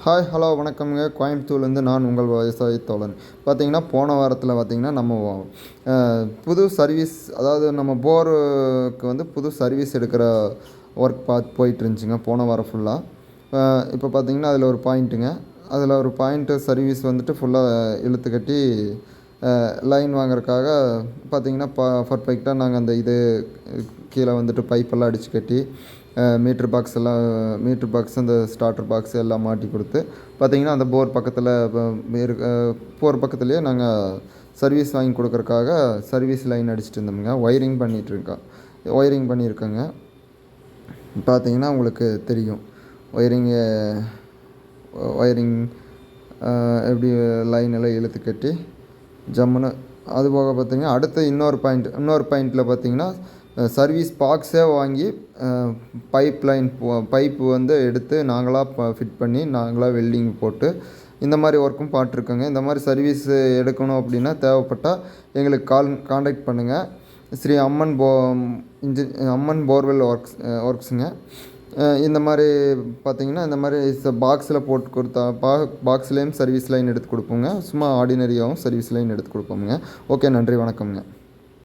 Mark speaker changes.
Speaker 1: Hi hello வணக்கம்ங்க. கோயம்புத்தூர்லேருந்து நான் உங்கள் விவசாயி தோழன். பார்த்தீங்கன்னா போன வாரத்தில் பார்த்தீங்கன்னா நம்ம புது சர்வீஸ், அதாவது நம்ம போருக்கு வந்து புது சர்வீஸ் எடுக்கிற ஒர்க் போயிட்டுருந்துச்சிங்க போன வாரம் ஃபுல்லாக. இப்போ பார்த்தீங்கன்னா அதில் ஒரு பாயிண்ட்டுங்க, அதில் ஒரு பாயிண்ட்டு சர்வீஸ் வந்துட்டு ஃபுல்லாக இழுத்து கட்டி லைன் வாங்குறதுக்காக பார்த்தீங்கன்னா பர்ஃபெக்டாக நாங்கள் அந்த கீழே வந்துட்டு பைப்பெல்லாம் அடித்து கட்டி மீட்ரு பாக்ஸ் அந்த ஸ்டார்டர் பாக்ஸ் எல்லாம் மாட்டி கொடுத்து பார்த்தீங்கன்னா அந்த போர் பக்கத்தில் போர் பக்கத்துலேயே நாங்கள் சர்வீஸ் வாங்கி கொடுக்குறக்காக சர்வீஸ் லைன் அடிச்சுட்டு இருந்தோமுங்க. ஒயரிங் பண்ணியிருக்கேங்க. பார்த்தீங்கன்னா உங்களுக்கு தெரியும் ஒயரிங் எப்படி லைன் எல்லாம் இழுத்து கட்டி ஜம்முன்னு. அதுபோக பார்த்திங்கன்னா அடுத்து இன்னொரு பாயிண்ட்டில் பார்த்திங்கன்னா சர்வீஸ் பாக்ஸே வாங்கி பைப்பு வந்து எடுத்து நாங்களாக ஃபிட் பண்ணி நாங்களாக வெல்டிங் போட்டு இந்த மாதிரி ஒர்க்கும் பார்த்துருக்கோங்க. இந்த மாதிரி சர்வீஸ் எடுக்கணும் அப்படின்னா தேவைப்பட்டால் எங்களுக்கு காண்டாக்ட் பண்ணுங்கள். ஸ்ரீ அம்மன் போர்வெல் ஒர்க்ஸுங்க. இந்த மாதிரி பார்த்திங்கன்னா இந்த மாதிரி பாக்ஸில் போட்டு கொடுத்தா பாக்ஸ்லேயும் சர்வீஸ் லைன் எடுத்து கொடுப்போங்க. சும்மா ஆர்டினரியாகவும் சர்வீஸ் லைன் எடுத்து கொடுப்போமுங்க. ஓகே, நன்றி, வணக்கம்ங்க.